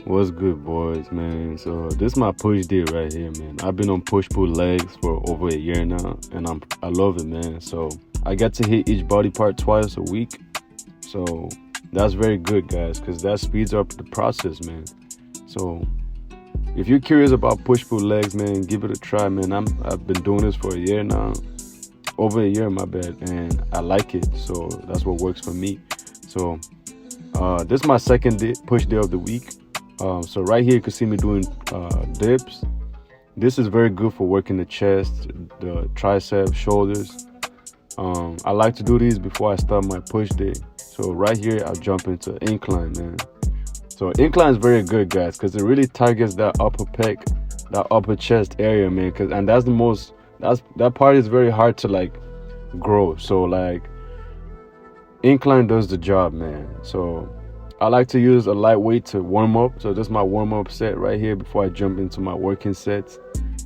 What's good, boys, man? So this is my push day right here, man. I've been on push pull legs for over a year now, and I love it, man. So I get to hit each body part twice a week. So that's very good, guys, because that speeds up the process, man. So if you're curious about push pull legs, man, give it a try, man. I've been doing this for a year now, over a year, my bad, and I like it. So that's what works for me. So this is my second push day of the week. So right here you can see me doing dips. This is very good for working the chest, the triceps, shoulders. I like to do these before I start my push day. So right here I'll jump into incline, man. So incline is very good, guys, because it really targets that upper pec, that upper chest area, man. And that's the most, that part is very hard to like grow. So like incline does the job, man. So I like to use a light weight to warm up. So this is my warm up set right here before I jump into my working sets.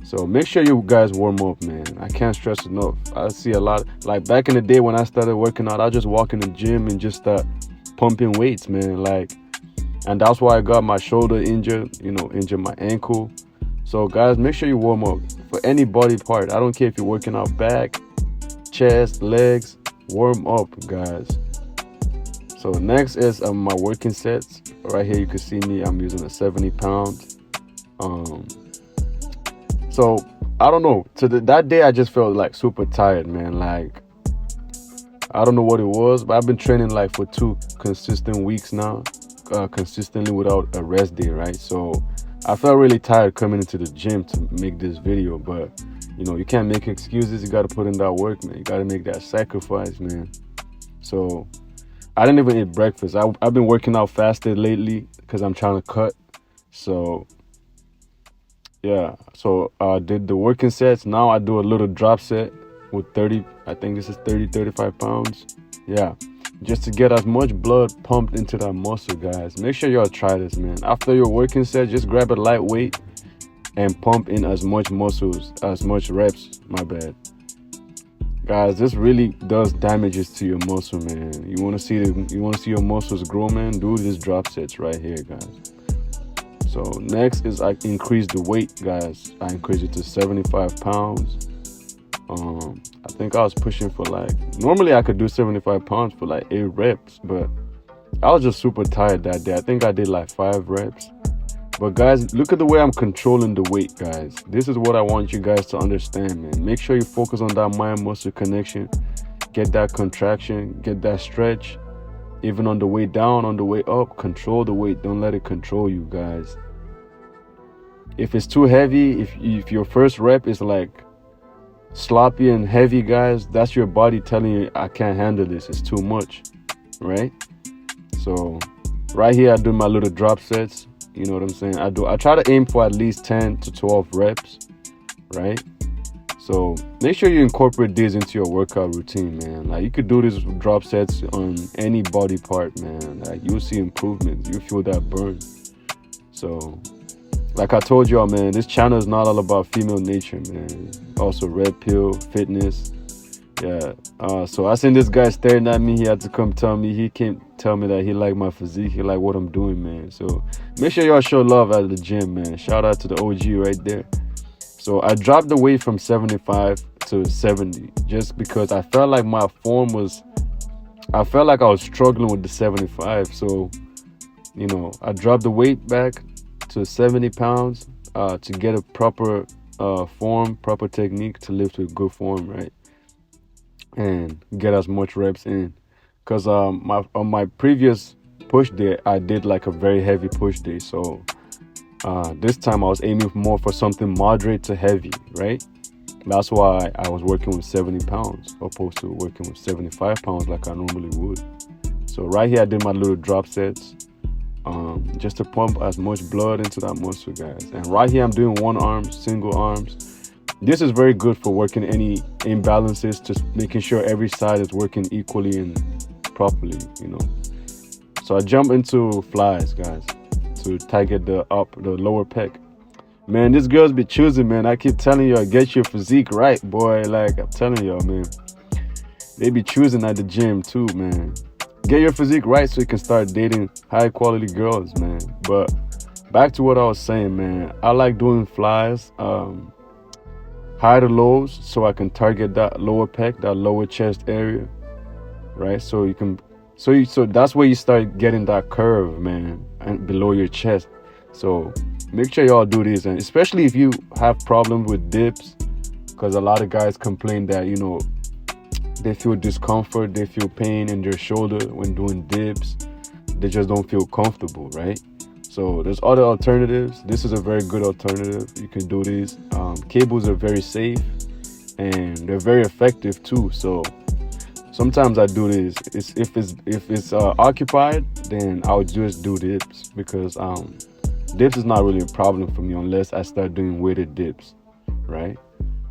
So make sure you guys warm up, man. I can't stress enough. I see a lot, like back in the day when I started working out, I just walk in the gym and just start pumping weights, man. Like, and that's why I got my shoulder injured, injured my ankle. So guys, make sure you warm up for any body part. I don't care if you're working out back, chest, legs, warm up, guys. So next is my working sets. Right here you can see me, I'm using a 70 pound. So I don't know, that day I just felt like super tired, man. Like, I don't know what it was, but I've been training like for 2 consistent weeks now, consistently without a rest day, right? So I felt really tired coming into the gym to make this video, but you can't make excuses. You got to put in that work, man. You got to make that sacrifice, man. So I didn't even eat breakfast. I've been working out fasted lately because I'm trying to cut. So yeah, so I did the working sets. Now I do a little drop set with 30, I think this is 35 pounds. Yeah, just to get as much blood pumped into that muscle, guys. Make sure y'all try this, man. After your working set, just grab a light weight and pump in as much muscles, as much reps, my bad. Guys, this really does damages to your muscle, man. You want to see your muscles grow, man? Do these drop sets right here, guys. So next is I increase the weight, guys. I increase it to 75 pounds. I think I was pushing for normally I could do 75 pounds for like 8 reps, but I was just super tired that day. I think I did like 5 reps. But guys, look at the way I'm controlling the weight, guys. This is what I want you guys to understand, man. Make sure you focus on that mind-muscle connection. Get that contraction, get that stretch. Even on the way down, on the way up, control the weight. Don't let it control you, guys. If it's too heavy, if your first rep is like sloppy and heavy, guys, that's your body telling you, I can't handle this. It's too much, right? So right here, I do my little drop sets. You know what I'm saying? I try to aim for at least 10 to 12 reps, right? So make sure you incorporate these into your workout routine, man. Like, you could do these drop sets on any body part, man. Like, you'll see improvements. You feel that burn. So like I told y'all, man, this channel is not all about female nature, man. Also red pill, fitness. Yeah. So I seen this guy staring at me. He had to come tell me. He came tell me that he liked my physique. He liked what I'm doing, man. So make sure y'all show love at the gym, man. Shout out to the OG right there. So I dropped the weight from 75 to 70 just because I felt like my form was, I felt like I was struggling with the 75. So, I dropped the weight back to 70 pounds to get a proper form, proper technique to lift with good form, right? And get as much reps in. Because on my previous push day, I did like a very heavy push day. So this time I was aiming more for something moderate to heavy, right? That's why I was working with 70 pounds opposed to working with 75 pounds like I normally would. So right here I did my little drop sets just to pump as much blood into that muscle, guys. And right here I'm doing one arm, single arms. This is very good for working any imbalances, just making sure every side is working equally and properly, So I jump into flies, guys, to target the lower pec. Man, these girls be choosing, man. I keep telling y'all, get your physique right, boy. Like, I'm telling y'all, man. They be choosing at the gym too, man. Get your physique right so you can start dating high quality girls, man. But back to what I was saying, man. I like doing flies, high to lows, so I can target that lower pec, that lower chest area, right? So you can, so that's where you start getting that curve, man, and below your chest. So make sure y'all do this, and especially if you have problems with dips, because a lot of guys complain that, you know, they feel discomfort, they feel pain in their shoulder when doing dips. They just don't feel comfortable, right? So there's other alternatives. This is a very good alternative. You can do these. Cables are very safe and they're very effective too. So sometimes I do this. If it's occupied, then I'll just do dips, because dips is not really a problem for me unless I start doing weighted dips, right?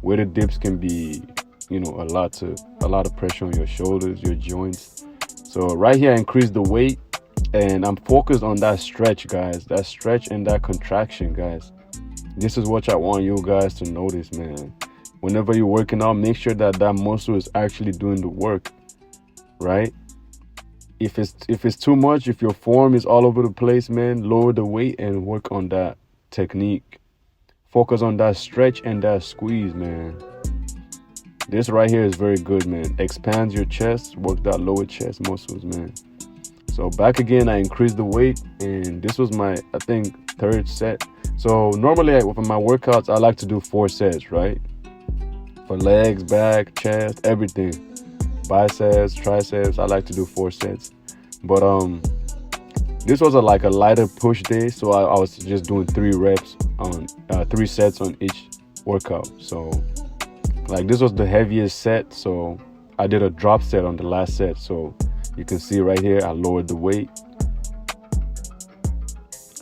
Weighted dips can be, you know, a lot of pressure on your shoulders, your joints. So right here, I increase the weight, and I'm focused on that stretch, guys. That stretch and that contraction, guys. This is what I want you guys to notice, man. Whenever you're working out, make sure that that muscle is actually doing the work, right? If it's too much, if your form is all over the place, man, lower the weight and work on that technique. Focus on that stretch and that squeeze, man. This right here is very good, man. Expands your chest, work that lower chest muscles, man. So back again, I increased the weight, and this was my, I think, third set. So normally for my workouts, I like to do 4 sets, right? For legs, back, chest, everything. Biceps, triceps, I like to do 4 sets. But this was like a lighter push day, so I was just doing 3 reps on 3 sets on each workout. So like this was the heaviest set, so I did a drop set on the last set. So you can see right here, I lowered the weight.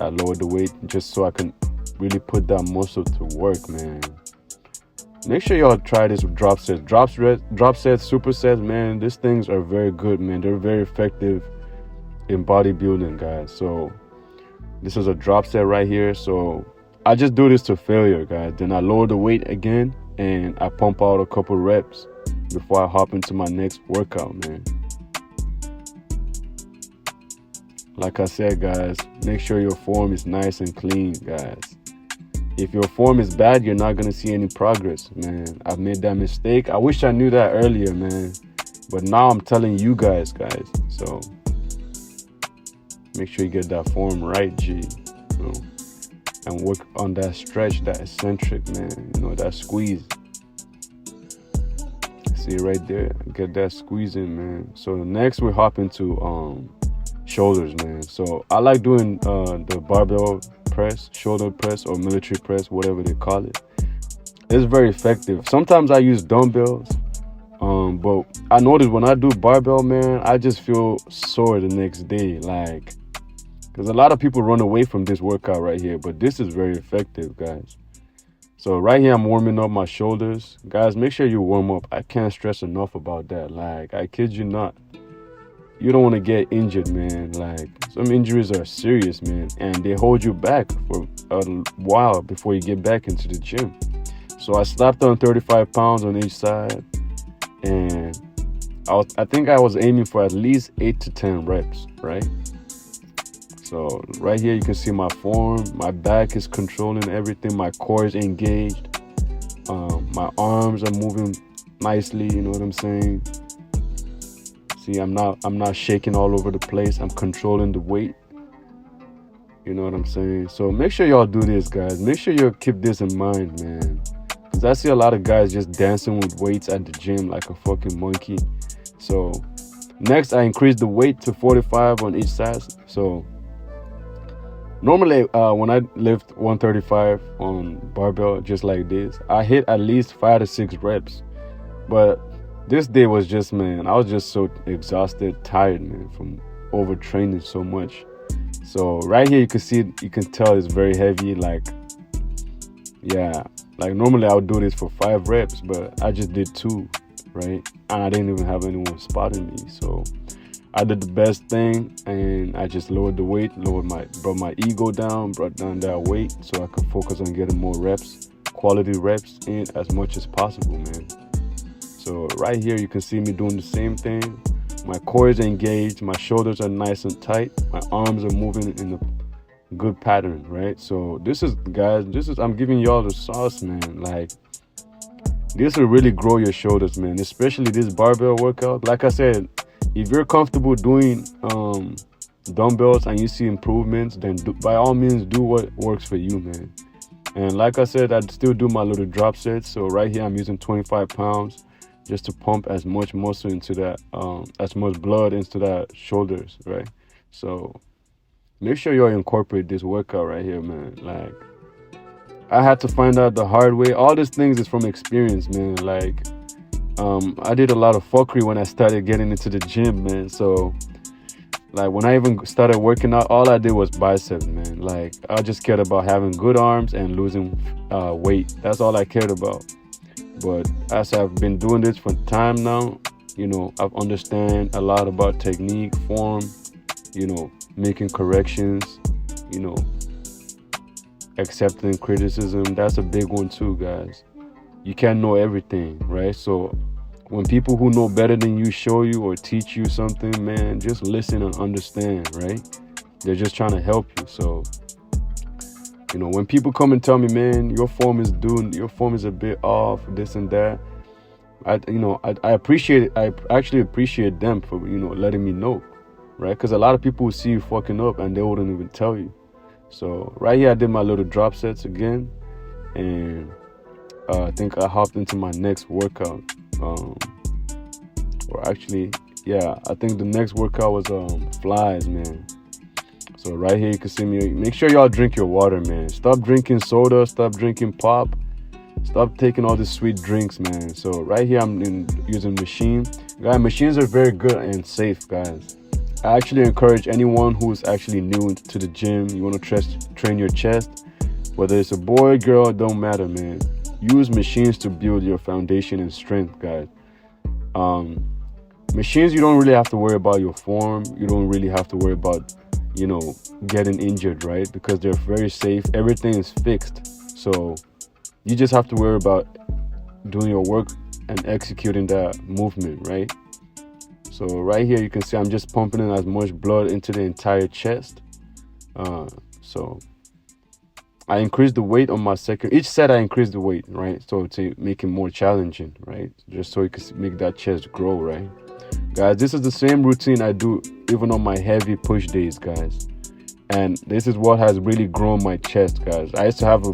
I lowered the weight just so I can really put that muscle to work, man. Make sure y'all try this with drop sets. Drop sets, supersets, man, these things are very good, man. They're very effective in bodybuilding, guys. So this is a drop set right here. So I just do this to failure, guys. Then I lower the weight again, and I pump out a couple reps before I hop into my next workout, man. Like I said, guys, make sure your form is nice and clean, guys. If your form is bad, you're not going to see any progress, man. I've made that mistake. I wish I knew that earlier, man. But now I'm telling you guys. So make sure you get that form right, G. You know, and work on that stretch, that eccentric, man. You know, that squeeze. See right there? Get that squeeze in, man. So next we hop into shoulders, man. So I like doing the barbell press, shoulder press, or military press, whatever they call it. It's very effective. Sometimes I use dumbbells, but I notice when I do barbell, man, I just feel sore the next day, like, because a lot of people run away from this workout right here, but this is very effective, guys. So right here, I'm warming up my shoulders. Guys, make sure you warm up. I can't stress enough about that. Like, I kid you not. You don't want to get injured, man. Like, some injuries are serious, man, and they hold you back for a while before you get back into the gym. So I slapped on 35 pounds on each side, and I think I was aiming for at least 8 to 10 reps, right? So right here, you can see my form. My back is controlling everything. My core is engaged. My arms are moving nicely. You know what I'm saying? See, I'm not shaking all over the place. I'm controlling the weight. You know what I'm saying? So make sure y'all do this, guys. Make sure you keep this in mind, man. Because I see a lot of guys just dancing with weights at the gym like a fucking monkey. So next, I increase the weight to 45 on each side. So normally, when I lift 135 on barbell just like this, I hit at least 5 to 6 reps. But this day was just, man, I was just so exhausted, tired, man, from overtraining so much. So right here, you can tell it's very heavy. Like, yeah, like normally I would do this for 5 reps, but I just did 2, right? And I didn't even have anyone spotting me. So I did the best thing, and I just lowered the weight, brought my ego down, brought down that weight so I could focus on getting more reps, quality reps in as much as possible, man. So right here, you can see me doing the same thing. My core is engaged. My shoulders are nice and tight. My arms are moving in good pattern, right? So this is, guys, I'm giving y'all the sauce, man. Like, this will really grow your shoulders, man, especially this barbell workout. Like I said, if you're comfortable doing dumbbells and you see improvements, then by all means do what works for you, man. And like I said, I still do my little drop sets. So right here I'm using 25 pounds just to pump as much muscle into that, as much blood into that shoulders, right? So make sure you incorporate this workout right here, man. Like, I had to find out the hard way. All these things is from experience, man. Like, I did a lot of fuckery when I started getting into the gym, man. So, like, when I even started working out, all I did was biceps, man. Like, I just cared about having good arms and losing weight. That's all I cared about. But as I've been doing this for time now, you know, I've understand a lot about technique, form, you know, making corrections, you know, accepting criticism. That's a big one too, guys. You can't know everything, right? So when people who know better than you show you or teach you something, man, just listen and understand, right? They're just trying to help you. So, you know, when people come and tell me, man, your form is a bit off, this and that, I appreciate it. I actually appreciate them for, you know, letting me know, right? Because a lot of people will see you fucking up and they wouldn't even tell you. So right here I did my little drop sets again, and I think I hopped into my next workout. Or actually, yeah, I think the next workout was flies, man. So right here you can see me. Make sure y'all drink your water, man. Stop drinking soda, stop drinking pop, stop taking all these sweet drinks, man. So right here I'm using machine. Guys, machines are very good and safe, guys. I actually encourage anyone who's actually new to the gym, you want to train your chest, whether it's a boy, girl, don't matter, man. Use machines to build your foundation and strength, guys. Machines, you don't really have to worry about your form. You don't really have to worry about, you know, getting injured, right? Because they're very safe. Everything is fixed. So you just have to worry about doing your work and executing that movement, right? So right here you can see I'm just pumping in as much blood into the entire chest. So I increased the weight on my each set. I increased the weight, right? So to make it more challenging, right? Just so you can make that chest grow, right? Guys, this is the same routine I do even on my heavy push days, guys. And this is what has really grown my chest, guys. I used to have a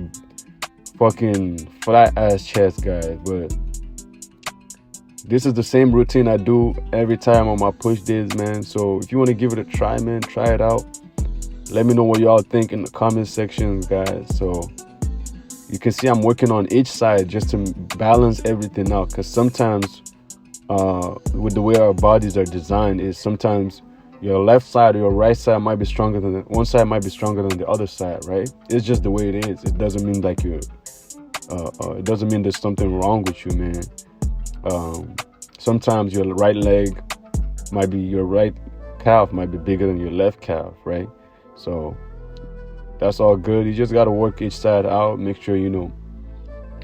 fucking flat ass chest, guys, but this is the same routine I do every time on my push days, man. So if you want to give it a try, man, try it out. Let me know what y'all think in the comment sections, guys. So you can see I'm working on each side just to balance everything out. Because sometimes with the way our bodies are designed is sometimes your left side or your right side might be stronger than one side might be stronger than the other side, right? It's just the way it is. It doesn't mean like it doesn't mean there's something wrong with you, man. Sometimes your right leg your right calf might be bigger than your left calf, right? So that's all good. You just got to work each side out, make sure, you know,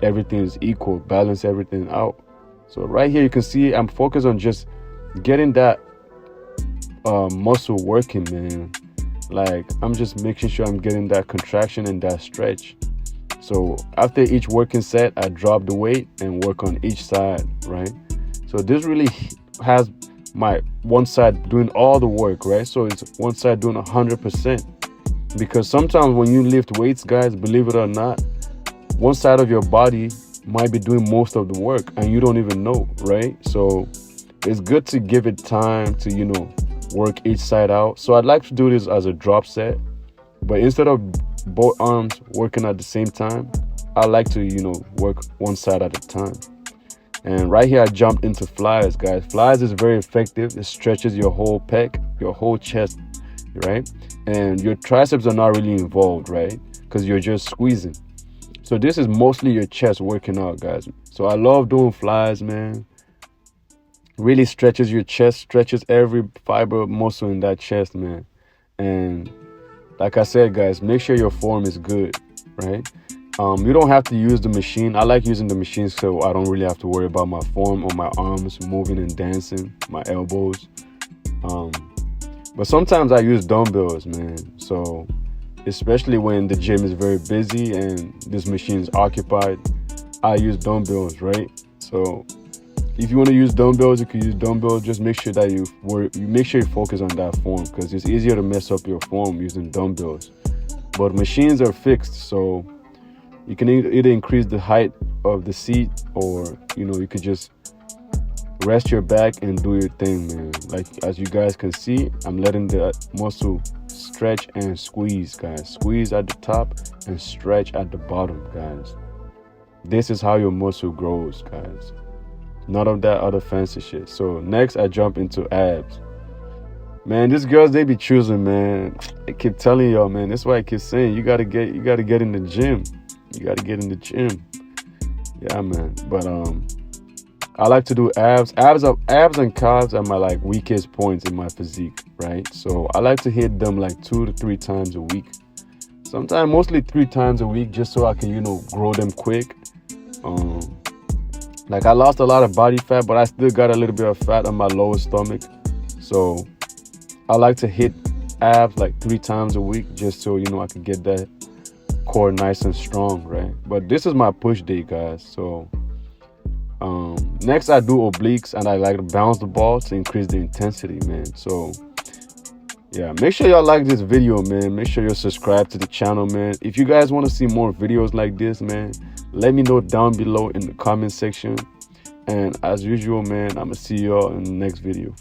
everything is equal, balance everything out. So right here you can see I'm focused on just getting that muscle working, man. Like, I'm just making sure I'm getting that contraction and that stretch. So after each working set, I drop the weight and work on each side, right? So this really has my one side doing all the work, right? So it's one side doing 100%. Because sometimes when you lift weights, guys, believe it or not, one side of your body might be doing most of the work and you don't even know, right? So it's good to give it time to, you know, work each side out. So I'd like to do this as a drop set, but instead of both arms working at the same time, I like to, you know, work one side at a time. And right here I jumped into flies, guys. Flies is very effective. It stretches your whole pec, your whole chest, right? And your triceps are not really involved, right? Because you're just squeezing. So this is mostly your chest working out, guys. So I love doing flies, man. Really stretches your chest, stretches every fiber muscle in that chest, man. And like I said, guys, make sure your form is good, right? You don't have to use the machine. I like using the machine so I don't really have to worry about my form or my arms moving and dancing, my elbows. But sometimes I use dumbbells, man. So especially when the gym is very busy and this machine is occupied, I use dumbbells, right? So if you want to use dumbbells, you can use dumbbells. Just make sure that you make sure you focus on that form, because it's easier to mess up your form using dumbbells. But machines are fixed, so you can either increase the height of the seat, or you could just rest your back and do your thing, man. Like, as you guys can see, I'm letting the muscle stretch and squeeze, guys. Squeeze at the top and stretch at the bottom, guys. This is how your muscle grows, guys. None of that other fancy shit. So next, I jump into abs. Man, these girls, they be choosing, man. I keep telling y'all, man. That's why I keep saying you gotta get in the gym. You gotta get in the gym. Yeah, man. But I like to do abs. Abs and calves are my weakest points in my physique, right? So I like to hit them 2 to 3 times a week. Sometimes mostly 3 times a week, just so I can grow them quick. I lost a lot of body fat, but I still got a little bit of fat on my lower stomach. So I like to hit abs 3 times a week, just so I can get that core nice and strong, right? But this is my push day, guys. So next I do obliques, and I like to bounce the ball to increase the intensity, man. So yeah, make sure y'all like this video, man. Make sure you're subscribed to the channel, man. If you guys want to see more videos like this, man, let me know down below in the comment section. And as usual, man, I'm gonna see y'all in the next video.